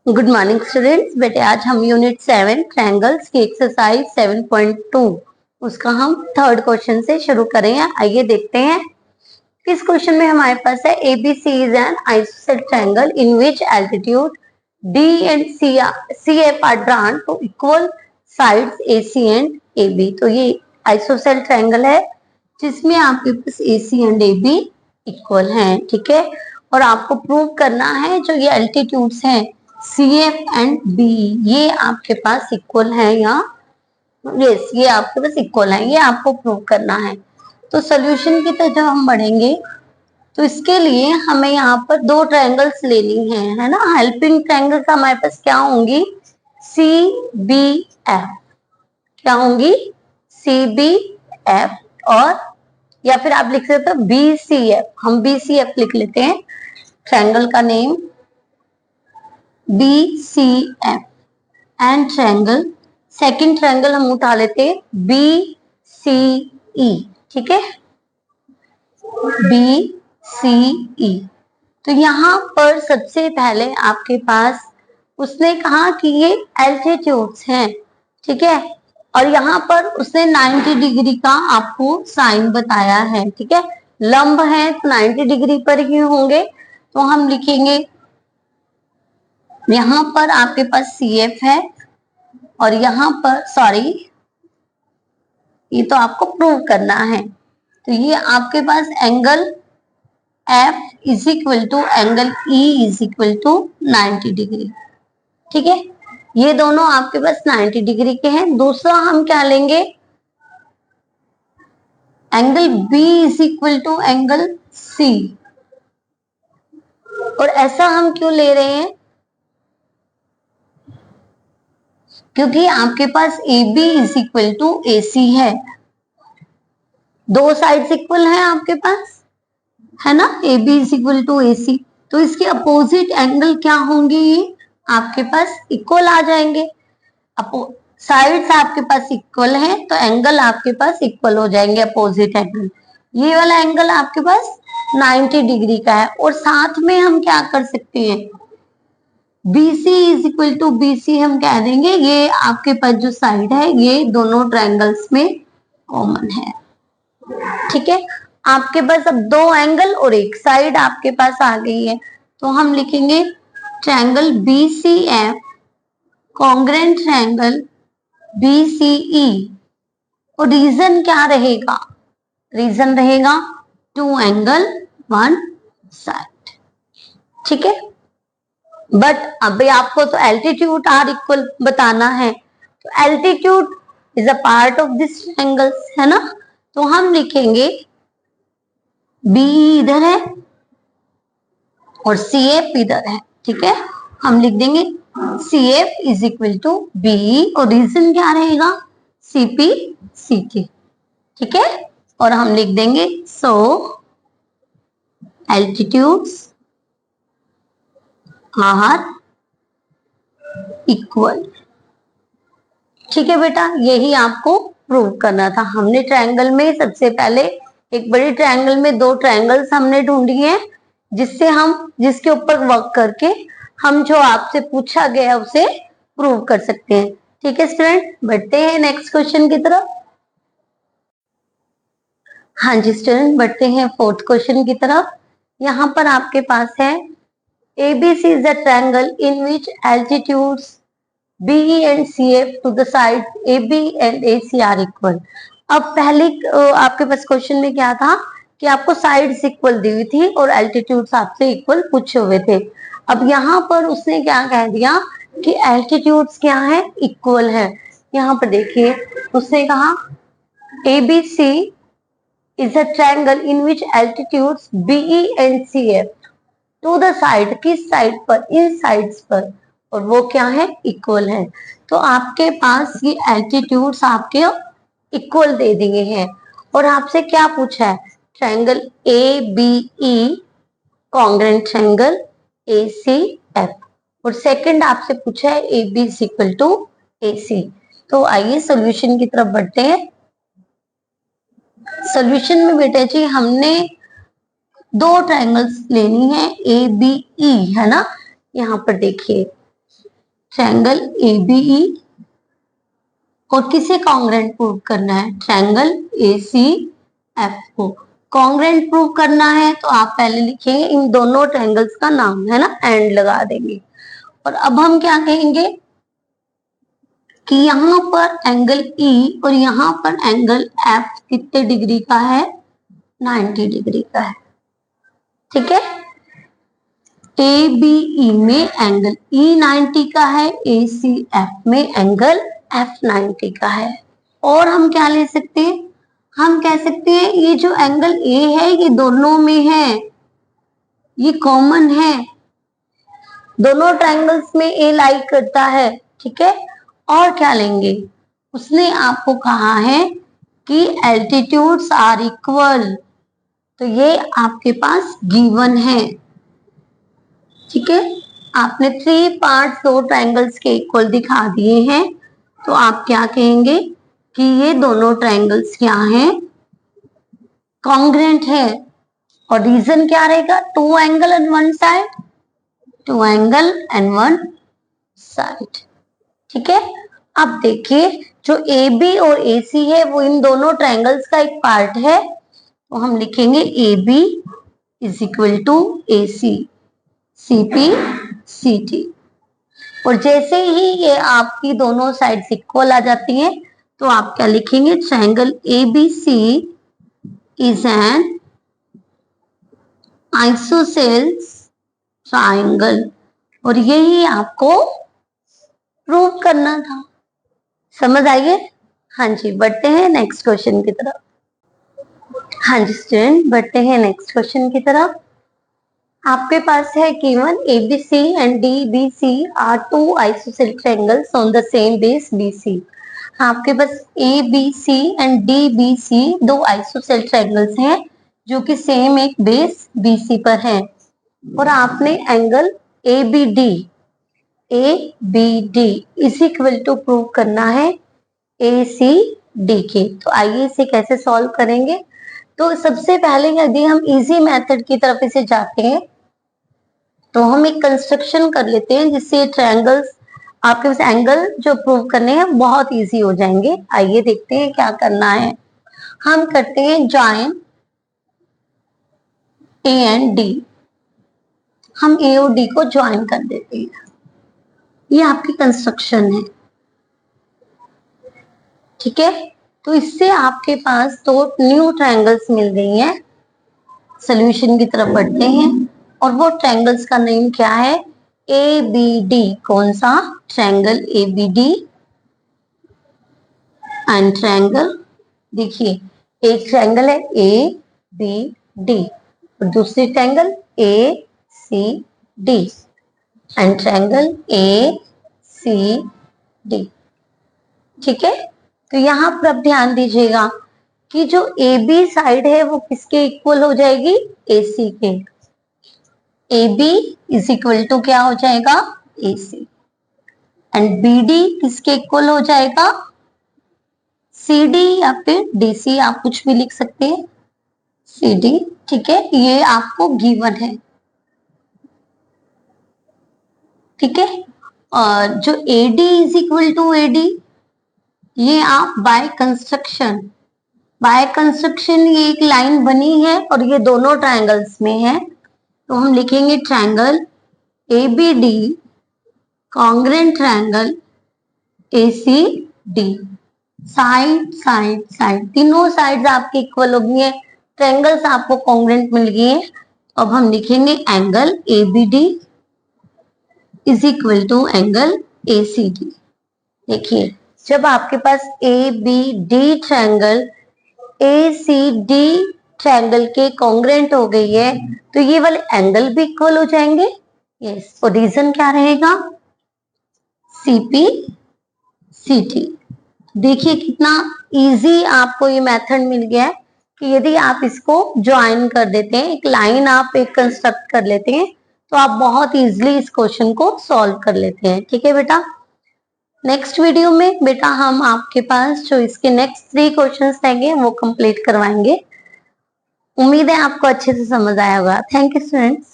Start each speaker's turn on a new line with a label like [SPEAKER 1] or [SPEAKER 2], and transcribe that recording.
[SPEAKER 1] Good morning students. बेटे आज हम यूनिट 7 ट्रायंगल्स की एक्सरसाइज 7.2 उसका हम थर्ड क्वेश्चन से शुरू करेंगे। आइए देखते हैं। इस क्वेश्चन में हमारे पास है ABC is an isosceles triangle in which altitude D and CF are drawn to equal sides AC and AB। तो ये आइसोसेलेस ट्रायंगल है जिसमें आपके पास AC एंड AB इक्वल हैं, ठीक है। और आपको प्रूव करना है जो ये एल्टीट्यूड्स हैं CF एंड B ये आपके पास इक्वल है या यस ये आपके पास इक्वल है, ये आपको प्रूव करना है। तो सॉल्यूशन की तरफ जब हम बढ़ेंगे तो इसके लिए हमें यहाँ पर दो ट्रायंगल्स लेनी है ना। हेल्पिंग ट्रायंगल्स हमारे पास क्या होंगी, CBF, क्या होंगी CBF, और या फिर आप लिख सकते हो BCF। हम BCF लिख लेते हैं, ट्रायंगल का name BCF and triangle second triangle हम उठा लेते हैं BCE, ठीक है, BCE। तो यहाँ पर सबसे पहले आपके पास उसने कहा कि ये एल्टीट्यूड्स हैं, ठीक है, और यहाँ पर उसने 90 डिग्री का आपको साइन बताया है, ठीक है। लंब है तो 90 डिग्री पर ही होंगे। तो हम लिखेंगे यहाँ पर आपके पास CF है और यहाँ पर सॉरी ये तो आपको प्रूव करना है। तो ये आपके पास angle F is equal to angle E is equal to 90 degree, ठीक है। ये दोनों आपके पास 90 डिग्री के हैं। दूसरा हम क्या लेंगे, angle B is equal to angle C। और ऐसा हम क्यों ले रहे हैं, क्योंकि आपके पास AB is equal to AC है, दो साइड्स इक्वल हैं आपके पास, है ना। AB is equal to AC, तो इसके अपोजिट एंगल क्या होंगे, ये आपके पास इक्वल आ जाएंगे। साइड्स आपके पास इक्वल है तो एंगल आपके पास इक्वल हो जाएंगे, अपोजिट एंगल। ये वाला एंगल आपके पास 90 डिग्री का है। और साथ में हम क्या कर सकते हैं, BC is equal to BC हम कह देंगे, ये आपके पास जो साइड है ये दोनों ट्रायंगल्स में कॉमन है, ठीक है। आपके पास अब दो एंगल और एक साइड आपके पास आ गई है। तो हम लिखेंगे triangle BCF congruent triangle BCE। और रीजन क्या रहेगा, रीजन रहेगा टू एंगल वन साइड, ठीक है। बट अभी आपको तो एल्टीट्यूड आर इक्वल बताना है, तो altitude is a part of this triangles, है ना। तो हम लिखेंगे BE इधर है और CF इधर है, ठीक है। हम लिख देंगे CF is equal to BE और रीजन क्या रहेगा CP CT, ठीक है। और हम लिख देंगे सो एल्टीट्यूड्स आर इक्वल, ठीक है बेटा। यही आपको प्रूव करना था। हमने ट्रायंगल में सबसे पहले एक बड़ी ट्रायंगल में दो ट्रायंगल्स हमने ढूंढी हैं जिससे हम जिसके ऊपर वर्क करके हम जो आपसे पूछा गया उसे प्रूव कर सकते हैं, ठीक है स्टूडेंट। बढ़ते हैं नेक्स्ट क्वेश्चन की तरफ। हाँ जी स्टूडेंट, बढ़ते हैं फोर्थ क्वेश्चन की तरफ। यहाँ पर आपके पास है ABC is a triangle in which altitudes BE and CF to the sides AB and AC are equal। अब पहले आपके पास क्वेश्चन में क्या था कि आपको साइड्स इक्वल दी हुई थी और एल्टीट्यूड्स आपसे इक्वल पूछे हुए थे। अब यहाँ पर उसने क्या कह दिया कि एल्टीट्यूड्स क्या है, इक्वल है। यहाँ पर देखिए उसने कहा ABC is a triangle in which altitudes BE and CF to the side, किस साइड पर, इन साइड्स पर, और वो क्या है, इक्वल है। तो आपके पास ये एल्टीट्यूड्स आपके इक्वल दे दिए हैं। और आपसे क्या पूछा है, triangle ABE congruent triangle ACF, और सेकंड आपसे पूछा है AB is equal to AC। तो आइए सॉल्यूशन की तरफ बढ़ते हैं। सॉल्यूशन में बेटा जी हमने दो ट्रायंगल्स लेनी है ABE, है ना। यहाँ पर देखिए ट्रायंगल ABE और किसे कॉन्ग्रेंट प्रूव करना है, ट्रायंगल ACF को कॉन्ग्रेंट प्रूव करना है। तो आप पहले लिखेंगे इन दोनों ट्रायंगल्स का नाम, है ना, एंड लगा देंगे। और अब हम क्या कहेंगे कि यहाँ पर एंगल E और यहाँ पर एंगल F कितने डिग्री का है, 90 डिग्री का है। ठीक है, ABE में एंगल E 90 का है, ACF में एंगल F 90 का है। और हम क्या ले सकते हैं, हम कह सकते हैं ये जो एंगल A है ये दोनों में है, ये कॉमन है, दोनों ट्रायंगल्स में A लाई करता है। ठीक है, और क्या लेंगे, उसने आपको कहा है कि एल्टीट्यूड्स आर इक्वल, तो ये आपके पास गिवन है। ठीक है, आपने 3 पार्ट्स दो ट्रायंगल्स के इक्वल दिखा दिए हैं, तो आप क्या कहेंगे कि ये दोनों ट्रायंगल्स क्या हैं, कॉन्ग्रेंट है। और रीजन क्या रहेगा, 2 angle and 1 side, 2 angle and 1 side. ठीक है, अब देखिए जो AB और AC है वो इन दोनों ट्रायंगल्स का एक पार्ट है, तो हम लिखेंगे AB is equal to AC, CP CT। और जैसे ही ये आपकी दोनों साइड्स इक्वल आ जाती हैं तो आप क्या लिखेंगे, triangle ABC is N isosceles triangle. और यही आपको प्रूव करना था, समझ आइए। हाँ जी, बढ़ते हैं नेक्स्ट क्वेश्चन की तरफ। हाँ जी स्टूडेंट, बढ़ते हैं नेक्स्ट क्वेश्चन की तरफ। आपके पास है given ABC and DBC are 2 isosceles triangles on the same base BC। आपके पास ABC and DBC 2 isosceles triangles हैं जो कि सेम एक बेस BC पर है, और आपने angle ABD is equal to prove करना है ACD के। तो आइए इसे कैसे सॉल्व करेंगे। तो सबसे पहले यदि हम इजी मेथड की तरफ इसे जाते हैं तो हम एक कंस्ट्रक्शन कर लेते हैं जिससे ट्रायंगल्स आपके पास एंगल जो प्रूव करने हैं बहुत इजी हो जाएंगे। आइए देखते हैं क्या करना है। हम करते हैं जॉइन A एंड D, हम A और D को ज्वाइन कर देते हैं। ये आपकी कंस्ट्रक्शन है। ठीक है, तो इससे आपके पास 2 न्यू ट्रायंगल्स मिल गई हैं। सॉल्यूशन की तरफ बढ़ते हैं और वो ट्रायंगल्स का नेम क्या है, ABD। कौन सा, ट्रायंगल ABD एंड ट्रायंगल, देखिए एक ट्रायंगल है ABD और दूसरी triangle ACD and triangle ACD। ठीक है, तो यहां पर अब ध्यान दीजिएगा कि जो AB साइड है वो किसके इक्वल हो जाएगी, AC के। AB इज इक्वल टू क्या हो जाएगा, AC। एंड BD किसके इक्वल हो जाएगा, CD या फिर DC, आप कुछ भी लिख सकते हैं, CD। ठीक है, ये आपको गिवन है। ठीक है, और जो AD is equal to AD, ये आप बाय कंस्ट्रक्शन ये एक लाइन बनी है और ये दोनों ट्रायंगल्स में है, तो हम लिखेंगे triangle ABD congruent triangle ACD। Side side side, तीनों साइड्स आपकी इक्वल हो गई है, ट्रायंगल्स आपको कॉन्ग्रेंट मिल गई है। अब हम लिखेंगे angle ABD is equal to angle ACD। देखिए जब आपके पास ABD ट्रायंगल ACD ट्रायंगल के कॉन्ग्रेंट हो गई है तो ये वाले एंगल भी इक्वल हो जाएंगे। यस, और रीजन क्या रहेगा, CP CT। देखिए कितना इजी आपको ये मेथड मिल गया है कि यदि आप इसको ज्वाइन कर देते हैं, एक लाइन आप एक कंस्ट्रक्ट कर लेते हैं, तो आप बहुत इजीली इस क्वेश्चन को सॉल्व कर लेते हैं। ठीक है बेटा, नेक्स्ट वीडियो में बेटा हम आपके पास जो इसके नेक्स्ट 3 क्वेश्चंस रहेंगे वो कंप्लीट करवाएंगे। उम्मीद है आपको अच्छे से समझ आया होगा। Thank you students.